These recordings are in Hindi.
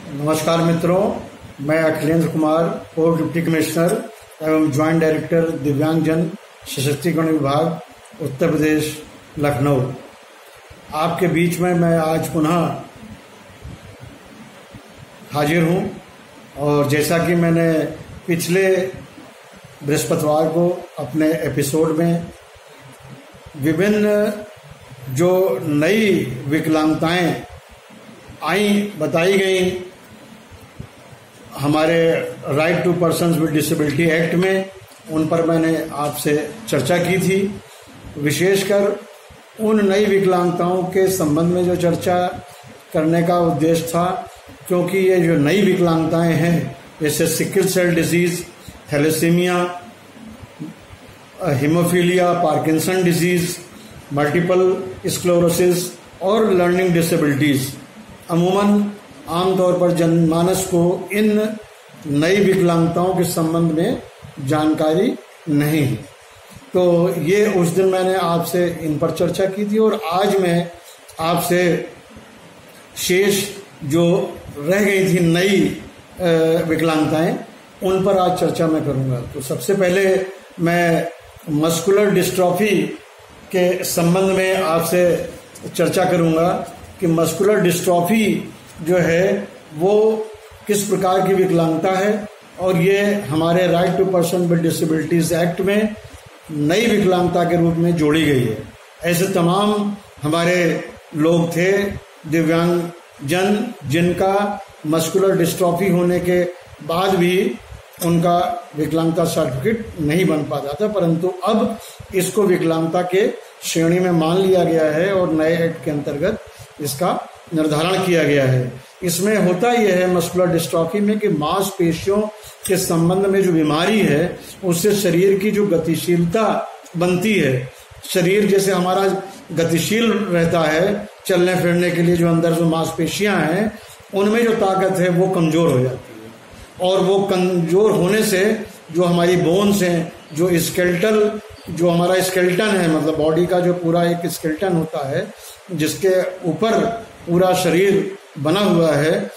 नमस्कार मित्रों, मैं Akhilendra Kumar, post deputy commissioner एवं ज्वाइंट डायरेक्टर दिव्यांगजन सशक्तिकरण विभाग, उत्तर प्रदेश, लखनऊ। आपके बीच में मैं आज पुनः हाजिर हूं और जैसा कि मैंने पिछले बृहस्पतिवार को अपने एपिसोड में विभिन्न जो नई विकलांगताएं बताई गई हमारे right to persons with disability act में, उन पर मैंने आपसे चर्चा की थी। विशेषकर उन नई विकलांगताओं के संबंध में जो चर्चा करने का उद्देश्य था, क्योंकि ये जो नई विकलांगताएं हैं जैसे sickle cell disease, thalassaemia, haemophilia, Parkinson disease, multiple sclerosis और लर्निंग डिसेबिलिटीज, अमूमन आमतौर पर जनमानस को इन नई विकलांगताओं के संबंध में जानकारी नहीं है। तो ये उस दिन मैंने आपसे इन पर चर्चा की थी और आज मैं आपसे शेष जो रह गई थी नई विकलांगताएं, उन पर आज चर्चा मैं करूंगा। तो सबसे पहले मैं मस्कुलर डिस्ट्रॉफी के संबंध में आपसे चर्चा करूंगा कि मस्कुलर डिस्ट्रॉफी जो है वो किस प्रकार की विकलांगता है और ये हमारे right to person with disabilities act में नई विकलांगता के रूप में जोड़ी गई है। ऐसे तमाम हमारे लोग थे दिव्यांगजन जिनका मस्कुलर डिस्ट्रॉफी होने के बाद भी उनका विकलांगता सर्टिफिकेट नहीं बन पाता था, परंतु अब इसको विकलांगता के श्रेणी में मान लिया गया है और नए एक्ट के अंतर्गत इसका निर्धारण किया गया है। इसमें होता यह है मस्कुलर डिस्ट्रॉफी में कि मांसपेशियों के संबंध में जो बीमारी है उससे शरीर की जो गतिशीलता बनती है, शरीर जैसे हमारा गतिशील रहता है चलने फिरने के लिए, जो अंदर जो मांसपेशियां हैं उनमें जो ताकत है वो कमजोर हो जाती है और वो कमजोर होने से जो हमारी बोन्स हैं, जो स्केलेटल, जो हमारा स्केलेटन है, मतलब बॉडी का जो पूरा एक स्केलेटन होता है जिसके ऊपर पूरा शरीर बना हुआ है,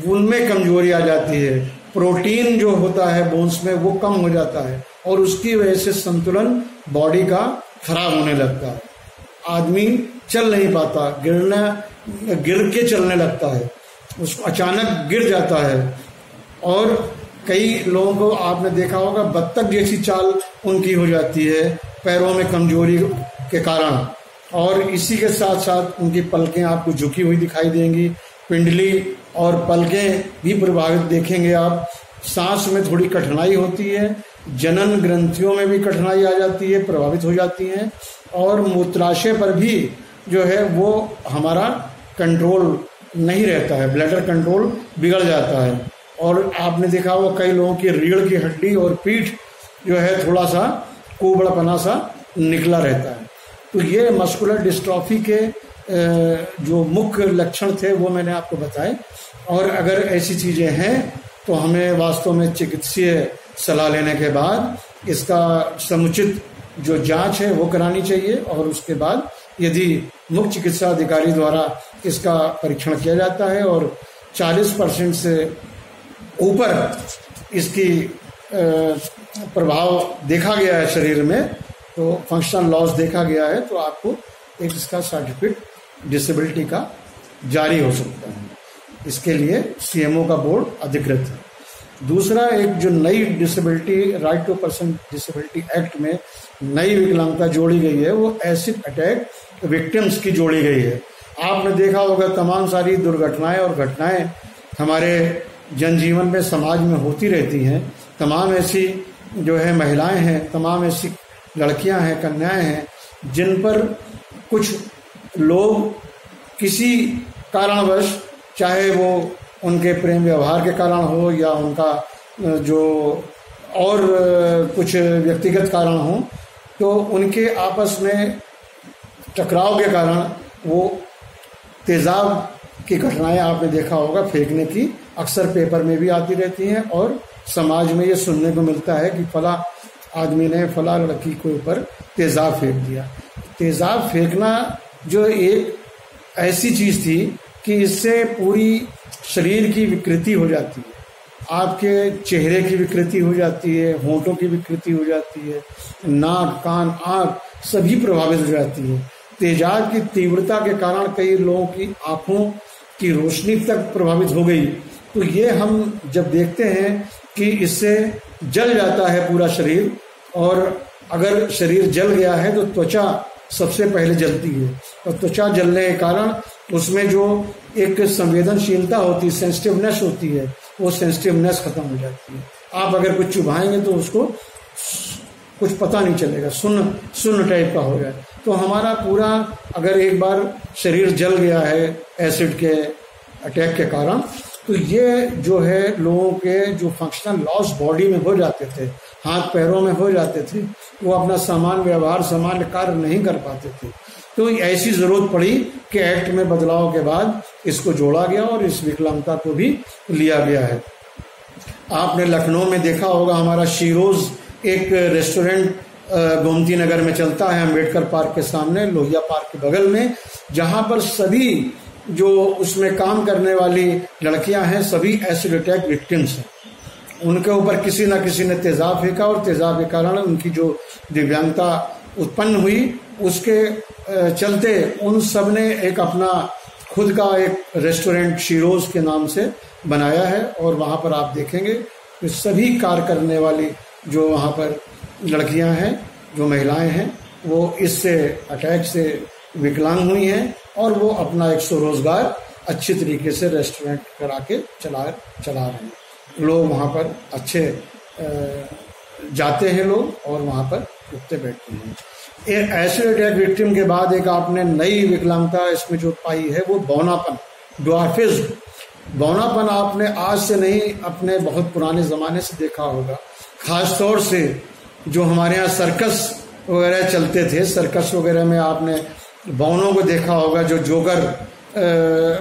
उनमें कमजोरी आ जाती है। प्रोटीन जो होता है बोन्स में वो कम हो जाता है और उसकी वजह से संतुलन बॉडी का खराब होने लगता है। आदमी चल नहीं पाता, गिर के चलने लगता है, उसको अचानक गिर जाता है और कई लोगों को आपने देखा होगा बत्तख जैसी चाल उनकी हो जाती है पैरों में कमजोरी के कारण, और इसी के साथ साथ उनकी पलकें आपको झुकी हुई दिखाई देंगी, पिंडली और पलकें भी प्रभावित देखेंगे आप। सांस में थोड़ी कठिनाई होती है, जनन ग्रंथियों में भी कठिनाई आ जाती है, प्रभावित हो जाती हैं और मूत्राशय पर भी जो है वो हमारा कंट्रोल नहीं रहता है, ब्लैडर कंट्रोल बिगड़ जाता है। और आपने देखा होगा कई लोगों की रीढ़ की हड्डी और पीठ जो है थोड़ा सा कुबड़ापना सा निकला रहता है। तो ये मस्कुलर डिस्ट्रॉफी के जो मुख्य लक्षण थे वो मैंने आपको बताए, और अगर ऐसी चीजें हैं तो हमें वास्तव में चिकित्सीय सलाह लेने के बाद इसका समुचित जो जांच है वो करानी चाहिए और उसके बाद यदि मुख्य चिकित्सा अधिकारी द्वारा इसका परीक्षण किया जाता है और 40% से ऊपर इसकी प्रभाव देखा गया है शरीर में, तो फंक्शनल लॉस देखा गया है, तो आपको एक इसका सर्टिफिकेट डिसेबिलिटी का जारी हो सकता है। इसके लिए सीएमओ का बोर्ड अधिकृत है। दूसरा, एक जो नई disability right to person disability act में नई विकलांगता जोड़ी गई है वो एसिड अटैक विक्टिम्स की जोड़ी गई है। आपने देखा होगा तमाम सारी दुर्घटनाएं और घटनाएं हमारे जनजीवन में समाज में होती रहती हैं। तमाम ऐसी जो है महिलाएं हैं, तमाम ऐसी लड़कियां हैं, कन्याएं हैं जिन पर कुछ लोग किसी कारणवश, चाहे वो उनके प्रेम व्यवहार के कारण हो या उनका जो और कुछ व्यक्तिगत कारण हो, तो उनके आपस में टकराव के कारण वो तेजाब की घटनाएं आपने देखा होगा फेंकने की अक्सर पेपर में भी आती रहती हैं और समाज में ये सुनने को मिलता है कि फला आदमी ने फला लड़की के ऊपर तेजाब फेंक दिया। तेजाब फेंकना जो एक ऐसी चीज थी कि इससे पूरी शरीर की विकृति हो जाती है, आपके चेहरे की विकृति हो जाती है, होंठों की विकृति हो जाती है, नाक, कान, आँख सभी प्रभावित हो जाती है। तेजाब की तीव्रता के कारण कई लोगों की आंखों की रोशनी तक प्रभावित हो गई। तो ये हम जब देखते हैं कि इससे जल जाता है पूरा शरीर, और अगर शरीर जल गया है तो त्वचा सबसे पहले जलती है, और त्वचा जलने के कारण उसमें जो एक संवेदनशीलता होती है, सेंसिटिवनेस होती है, वो सेंसिटिवनेस खत्म हो जाती है। आप अगर कुछ चुभाएंगे तो उसको कुछ पता नहीं चलेगा, सुन्न टाइप का हो जाए। तो हमारा पूरा अगर एक बार शरीर जल गया है एसिड के अटैक के कारण, तो ये जो है लोगों के जो फंक्शनल लॉस बॉडी में हो जाते थे, हाथ पैरों में हो जाते थे, वो अपना सामान्य व्यवहार, सामान्य कार्य नहीं कर पाते थे। तो ऐसी जरूरत पड़ी कि एक्ट में बदलाव के बाद इसको जोड़ा गया और इस विकलांगता को भी लिया गया है। आपने लखनऊ में देखा होगा, हमारा शीरोज एक रेस्टोरेंट गोमती नगर में चलता है, अम्बेडकर पार्क के सामने, लोहिया पार्क के बगल में, जहां पर सभी जो उसमें काम करने वाली लड़कियां हैं सभी एसिड अटैक विक्टिम्स हैं। उनके ऊपर किसी न किसी ने तेजाब फेंका और तेजाब के कारण उनकी जो दिव्यांगता उत्पन्न हुई, उसके चलते उन सब ने एक अपना खुद का एक रेस्टोरेंट शीरोज के नाम से बनाया है। और वहाँ पर आप देखेंगे कि सभी कार्य करने वाली जो वहाँ पर लड़कियां हैं, जो महिलाएं हैं, वो इससे अटैक से विकलांग हुई हैं और वो अपना एक स्वरोजगार अच्छी तरीके से रेस्टोरेंट करा के चला रहे हैं। लोग वहाँ पर अच्छे जाते हैं लोग और वहाँ पर उठते बैठते हैं। एक एसिड अटैक विक्टिम के बाद एक आपने नई विकलांगता इसमें जो पाई है वो बौनापन, ड्वार्फिज्म। बौनापन आपने आज से नहीं, अपने बहुत पुराने ज़माने से देखा होगा। खास तौर से जो हमारे यहाँ सर्कस वगैरह चलते थे, सर्कस वगैरह में आपने बौनों को देखा होगा जो जोकर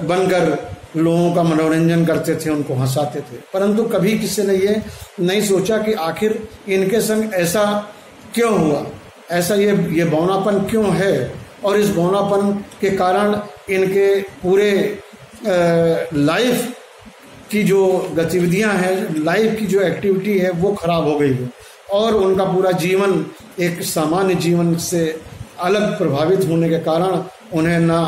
बनकर लोगों का मनोरंजन करते थे, उनको हंसाते थे। परंतु कभी किसी ने ये नहीं सोचा कि आखिर इनके संग ऐसा क्यों हुआ, ऐसा ये बौनापन क्यों है, और इस बौनापन के कारण इनके पूरे लाइफ की जो गतिविधियां हैं, लाइफ की जो एक्टिविटी है वो खराब हो गई है और उनका पूरा जीवन एक सामान्य जीवन से अलग प्रभावित होने के कारण उन्हें ना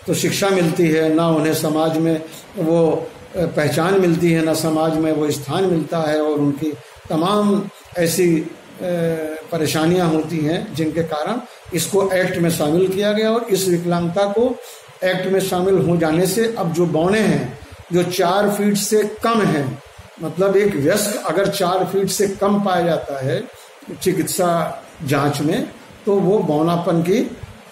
तो शिक्षा मिलती है, ना उन्हें समाज में वो पहचान मिलती है, ना समाज में वो स्थान मिलता है, और उनकी तमाम ऐसी परेशानियां होती हैं जिनके कारण इसको एक्ट में शामिल किया गया। और इस विकलांगता को एक्ट में शामिल हो जाने से अब जो बौने हैं जो 4 फीट से कम है, मतलब एक वयस्क अगर 4 फीट से कम पाया जाता है चिकित्सा जांच में, तो वो बौनापन की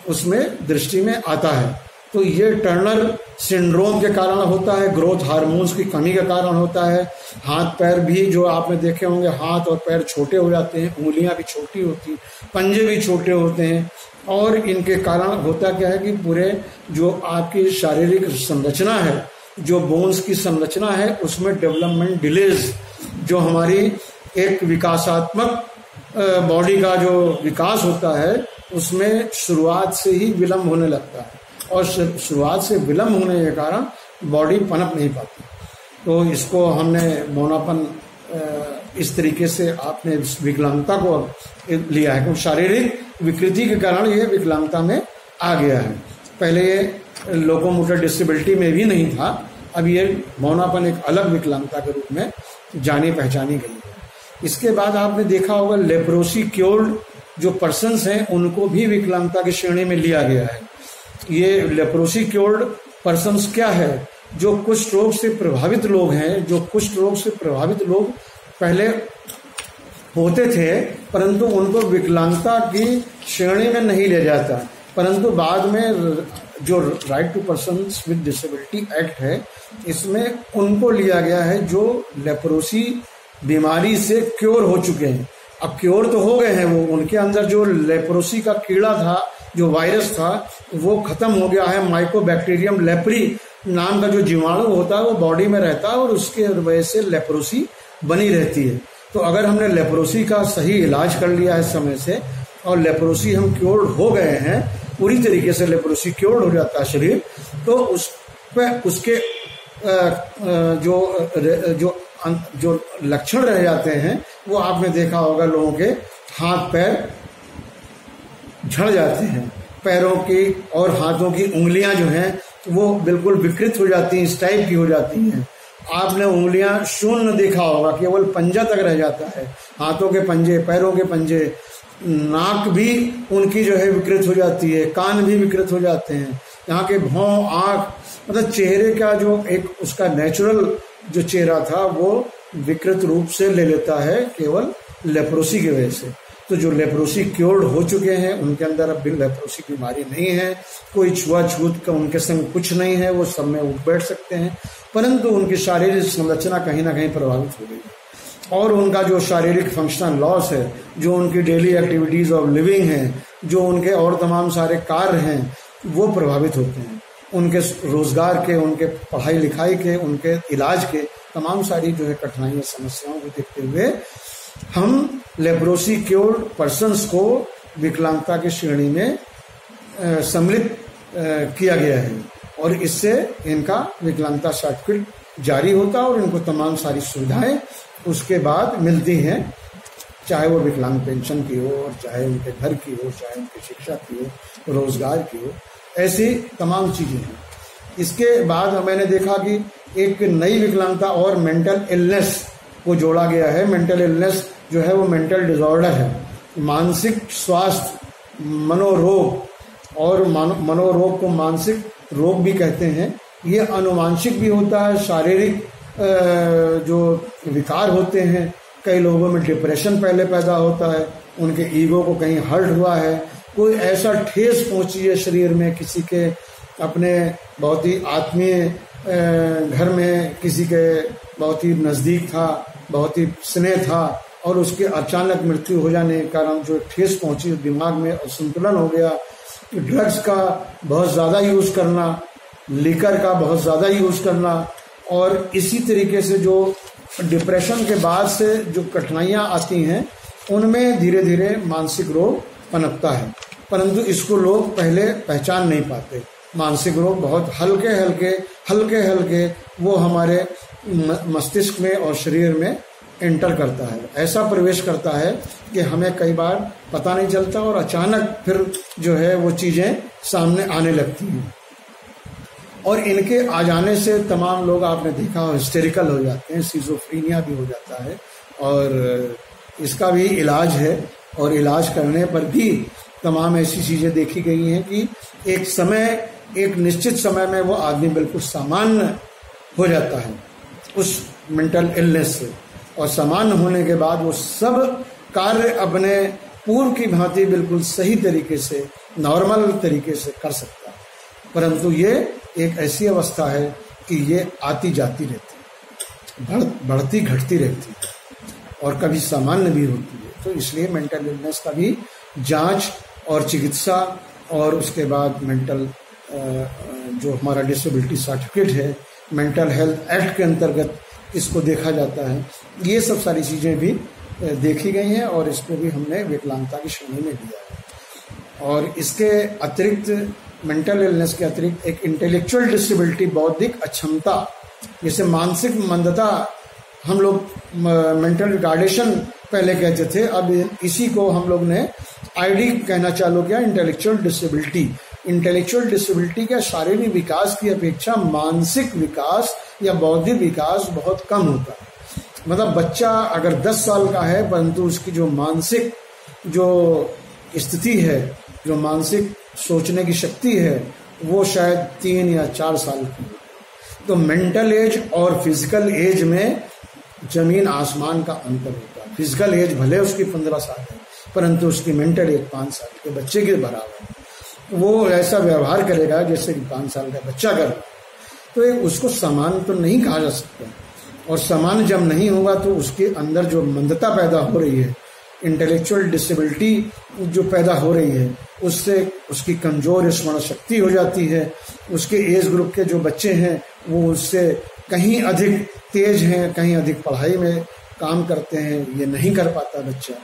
उसमें दृष्टि में आता है। तो ये टर्नर सिंड्रोम के कारण होता है, ग्रोथ हार्मोन्स की कमी के कारण होता है। हाथ पैर भी जो आपने देखे होंगे, हाथ और पैर छोटे हो जाते हैं, उंगलियां भी छोटी होती, पंजे भी छोटे होते हैं। और इनके कारण होता क्या है कि पूरे जो आपकी शारीरिक संरचना है, जो बोन्स की संरचना है, उसमें डेवलपमेंट डिलेज, जो हमारी एक विकासात्मक बॉडी का जो विकास होता है उसमें शुरुआत से ही विलम्ब होने लगता है, और शुरुआत से विलम्ब होने के कारण बॉडी पनप नहीं पाती। तो इसको हमने बौनापन इस तरीके से आपने विकलांगता को लिया है, क्योंकि शारीरिक विकृति के कारण ये विकलांगता में आ गया है। पहले ये लोकोमोटर डिसेबिलिटी में भी नहीं था, अब ये बौनापन एक अलग विकलांगता के रूप में जानी पहचानी गई है। इसके बाद आपने देखा होगा लेप्रोसी क्योर्ड जो पर्सन्स हैं उनको भी विकलांगता की श्रेणी में लिया गया है। ये लेप्रोसी क्योर्ड पर्सन्स क्या है? जो कुष्ठ रोग से प्रभावित लोग हैं, जो कुष्ठ रोग से प्रभावित लोग पहले होते थे, परंतु उनको विकलांगता की श्रेणी में नहीं लिया जाता, परंतु बाद में जो right to persons with disability act है, इसमें उनको लिया गया है जो लेप्रोसी बीमारी से क्योर हो चुके हैं। अब क्योर तो हो गए हैं, वो उनके अंदर जो लेप्रोसी का कीड़ा था, जो वायरस था, वो खत्म हो गया है। माइकोबैक्टीरियम लेप्री नाम का जो जीवाणु होता है वो बॉडी में रहता है और उसके वजह से लेप्रोसी बनी रहती है। तो अगर हमने लेप्रोसी का सही इलाज कर लिया है समय से और लेप्रोसी हम क्योर्ड हो गए हैं, पूरी तरीके से लेप्रोसी क्योर्ड हो जाता है शरीर, तो उस पे उसके जो लक्षण रह जाते हैं वो आपने देखा होगा, लोगों के हाथ पैर झड़ जाते हैं, पैरों की और हाथों की उंगलियां जो हैं वो बिल्कुल विकृत हो जाती हैं, इस टाइप की हो जाती हैं। आपने उंगलियां शून्य देखा होगा, केवल पंजा तक रह जाता है, हाथों के पंजे, पैरों के पंजे, नाक भी उनकी जो है विकृत हो जाती है, कान भी विकृत हो जाते हैं, यहाँ के भौं, आंख, मतलब चेहरे का जो एक उसका नेचुरल जो चेहरा था वो विकृत रूप से ले लेता है केवल लेप्रोसी की वजह से। तो जो लेप्रोसी क्योर्ड हो चुके हैं उनके अंदर अब भी लेप्रोसी की बीमारी नहीं है, कोई छुआछूत का उनके संग कुछ नहीं है, वो सब में उठ बैठ सकते हैं, परंतु उनकी शारीरिक संरचना कहीं ना कहीं प्रभावित हो गई है और उनका जो शारीरिक फंक्शनल लॉस है, जो उनकी डेली एक्टिविटीज ऑफ लिविंग है, जो उनके और तमाम सारे कार्य हैं वो प्रभावित होते हैं। उनके रोजगार के, उनके पढ़ाई लिखाई के, उनके इलाज के तमाम सारी जो है कठिनाइयां, समस्याओं को देखते हुए हम लेप्रोसी क्योर्ड पर्सन्स को विकलांगता की श्रेणी में सम्मिलित किया गया है और इससे इनका विकलांगता सर्टिफिकेट जारी होता है और इनको तमाम सारी सुविधाएं उसके बाद मिलती हैं, चाहे वो विकलांग पेंशन की हो और चाहे उनके घर की हो, चाहे उनकी शिक्षा की हो, रोजगार की हो, ऐसी तमाम चीजें हैं। इसके बाद मैंने देखा कि एक नई विकलांगता और मेंटल इलनेस को जोड़ा गया है। मेंटल इलनेस जो है वो मेंटल डिसऑर्डर है, मानसिक स्वास्थ्य, मनोरोग, और मनोरोग को मानसिक रोग भी कहते हैं। ये अनुवांशिक भी होता है, शारीरिक जो विकार होते हैं, कई लोगों में डिप्रेशन पहले पैदा होता है, उनके ईगो को कहीं हर्ट हुआ है, कोई ऐसा ठेस पहुंची है शरीर में, किसी के अपने बहुत ही आत्मीय घर में किसी के बहुत ही नज़दीक था, बहुत ही स्नेह था और उसके अचानक मृत्यु हो जाने के कारण जो ठेस पहुंची दिमाग में, असंतुलन हो गया। ड्रग्स का बहुत ज़्यादा यूज़ करना, लिकर का बहुत ज़्यादा यूज़ करना और इसी तरीके से जो डिप्रेशन के बाद से जो कठिनाइयाँ आती हैं उनमें धीरे धीरे मानसिक रोग पनपता है, परंतु इसको लोग पहले पहचान नहीं पाते। मानसिक रोग बहुत हल्के हल्के वो हमारे मस्तिष्क में और शरीर में एंटर करता है, ऐसा प्रवेश करता है कि हमें कई बार पता नहीं चलता और अचानक फिर जो है वो चीज़ें सामने आने लगती हैं और इनके आ जाने से तमाम लोग आपने देखा हिस्टेरिकल हो जाते हैं, सिजोफ्रीनिया भी हो जाता है और इसका भी इलाज है और इलाज करने पर भी तमाम ऐसी चीज़ें देखी गई हैं कि एक निश्चित समय में वो आदमी बिल्कुल सामान्य हो जाता है उस मेंटल इलनेस से और सामान्य होने के बाद वो सब कार्य अपने पूर्व की भांति बिल्कुल सही तरीके से, नॉर्मल तरीके से कर सकता है। परंतु ये एक ऐसी अवस्था है कि ये आती जाती रहती है, बढ़ती घटती रहती है और कभी सामान्य भी होती है। तो इसलिए मेंटल इलनेस का भी जांच और चिकित्सा और उसके बाद मेंटल जो हमारा डिसेबिलिटी सर्टिफिकेट है, मेंटल हेल्थ एक्ट के अंतर्गत इसको देखा जाता है। ये सब सारी चीज़ें भी देखी गई हैं और इसको भी हमने विकलांगता की श्रेणी में दिया है। और इसके अतिरिक्त, मेंटल इलनेस के अतिरिक्त एक इंटेलेक्चुअल डिसेबिलिटी, बौद्धिक अक्षमता, जैसे मानसिक मंदता हम लोग मेंटल रिटार्डेशन पहले कहते थे, अब इसी को हम लोग ने आईडी कहना चालू किया, इंटेलेक्चुअल डिसेबिलिटी। इंटेलेक्चुअल डिसेबिलिटी का शारीरिक विकास की अपेक्षा मानसिक विकास या बौद्धिक विकास बहुत कम होता है। मतलब बच्चा अगर 10 साल का है परंतु उसकी जो मानसिक जो स्थिति है, जो मानसिक सोचने की शक्ति है, वो शायद 3 या 4 साल की। तो मेंटल एज और फिजिकल एज में जमीन आसमान का अंतर होता है। फिजिकल एज भले उसकी 15 साल है परंतु उसकी मेंटल एज 5 साल के बच्चे के बराबर है। वो ऐसा व्यवहार करेगा जैसे कि 5 साल का बच्चा कर रहा है, तो उसको समान तो नहीं कहा जा सकता। और समान जब नहीं होगा तो उसके अंदर जो मंदता पैदा हो रही है, इंटेलेक्चुअल डिसेबिलिटी जो पैदा हो रही है, उससे उसकी कमजोर स्मरण शक्ति हो जाती है। उसके एज ग्रुप के जो बच्चे हैं वो उससे कहीं अधिक तेज हैं, कहीं अधिक पढ़ाई में काम करते हैं, ये नहीं कर पाता बच्चा।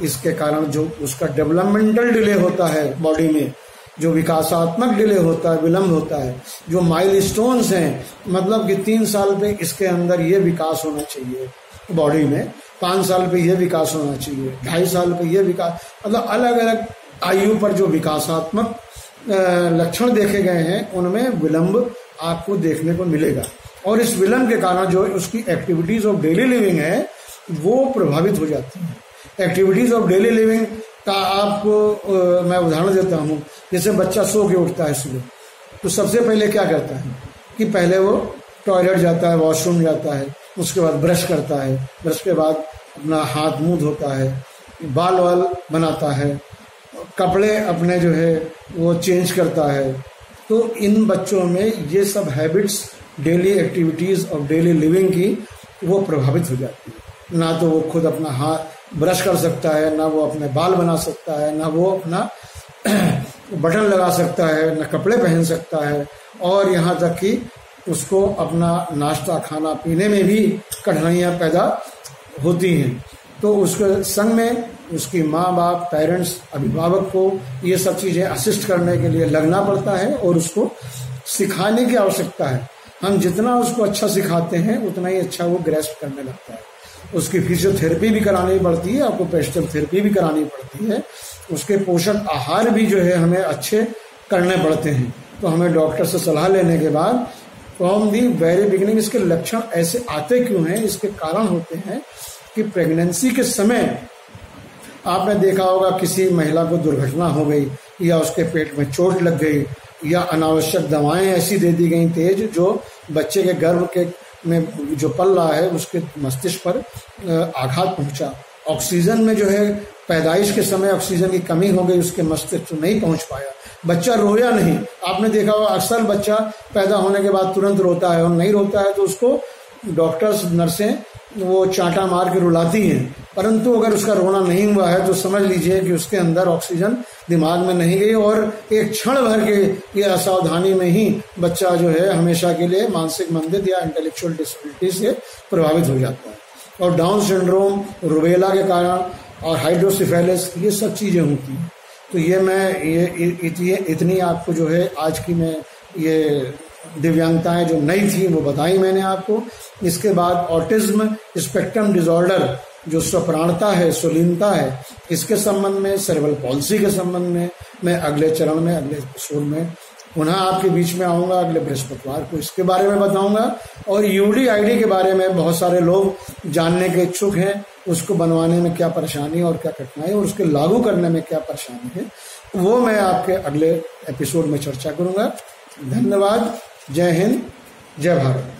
इसके कारण जो उसका डेवलपमेंटल डिले होता है बॉडी में, जो विकासात्मक डिले होता है, विलंब होता है, जो माइलस्टोन्स हैं, मतलब कि 3 साल पे इसके अंदर ये विकास होना चाहिए बॉडी में, 5 साल पे ये विकास होना चाहिए, 2.5 साल पे ये विकास, मतलब अलग अलग आयु पर जो विकासात्मक लक्षण देखे गए हैं उनमें विलंब आपको देखने को मिलेगा। और इस विलंब के कारण जो उसकी एक्टिविटीज ऑफ डेली लिविंग है वो प्रभावित हो जाती है। एक्टिविटीज ऑफ डेली लिविंग का आपको मैं उदाहरण देता हूँ। जैसे बच्चा सो के उठता है सुबह, तो सबसे पहले क्या करता है कि पहले वो टॉयलेट जाता है, वॉशरूम जाता है, उसके बाद ब्रश करता है, ब्रश के बाद अपना हाथ मुंह धोता है, बाल वाल बनाता है, कपड़े अपने जो है वो चेंज करता है। तो इन बच्चों में ये सब हैबिट्स, डेली एक्टिविटीज़ और डेली लिविंग की वो प्रभावित हो जाती है। ना तो वो खुद अपना हाथ ब्रश कर सकता है, ना वो अपने बाल बना सकता है, ना वो अपना बटन लगा सकता है, ना कपड़े पहन सकता है, और यहाँ तक कि उसको अपना नाश्ता खाना पीने में भी कठिनाइयाँ पैदा होती हैं। तो उसके संग में उसकी माँ बाप, पेरेंट्स, अभिभावक को ये सब चीज़ें असिस्ट करने के लिए लगना पड़ता है और उसको सिखाने की आवश्यकता है। हम जितना उसको अच्छा सिखाते हैं उतना ही अच्छा वो ग्रेस्प करने लगता है। उसकी फिजियोथेरेपी भी करानी पड़ती है, ऑक्यूपेशनल थेरेपी भी करानी पड़ती है, उसके पोषक आहार भी जो है हमें अच्छे करने पड़ते हैं। तो हमें डॉक्टर से सलाह लेने के बाद फ्रॉम दी वेरी बिगिनिंग इसके लक्षण ऐसे आते क्यों हैं, इसके कारण होते हैं कि प्रेगनेंसी के समय आपने देखा होगा किसी महिला को दुर्घटना हो गई, या उसके पेट में चोट लग गई, या अनावश्यक दवाएं ऐसी दे दी गई तेज जो बच्चे के गर्भ के में जो पल रहा है उसके मस्तिष्क पर आघात पहुंचा। ऑक्सीजन में जो है पैदाइश के समय ऑक्सीजन की कमी हो गई, उसके मस्तिष्क नहीं पहुंच पाया, बच्चा रोया नहीं। आपने देखा होगा अक्सर बच्चा पैदा होने के बाद तुरंत रोता है, और नहीं रोता है तो उसको डॉक्टर्स, नर्सें वो चांटा मार के रुलाती हैं। परंतु अगर उसका रोना नहीं हुआ है तो समझ लीजिए कि उसके अंदर ऑक्सीजन दिमाग में नहीं गई, और एक क्षण भर के ये असावधानी में ही बच्चा जो है हमेशा के लिए मानसिक मंदित या इंटेलेक्चुअल डिसेबिलिटी से प्रभावित हो जाता है। और डाउन सिंड्रोम, रुबेला के कारण और हाइड्रोसिफेलिस, ये सब चीज़ें होती हैं। तो ये मैं ये इतनी आपको जो है आज की मैं ये दिव्यांगताएं जो नई थी वो बताई मैंने आपको। इसके बाद ऑटिज्म स्पेक्ट्रम डिसऑर्डर जो स्वप्राणता है, स्वलीनता है, इसके संबंध में, सेरेब्रल पॉलिसी के संबंध में मैं अगले चरण में, अगले एपिसोड में पुनः आपके बीच में आऊँगा। अगले बृहस्पतिवार को इसके बारे में बताऊँगा। और यूडीआईडी के बारे में बहुत सारे लोग जानने के इच्छुक हैं, उसको बनवाने में क्या परेशानी और क्या कठिनाई, और उसके लागू करने में क्या परेशानी है, वो मैं आपके अगले एपिसोड में चर्चा करूँगा। धन्यवाद। जय हिंद, जय भारत।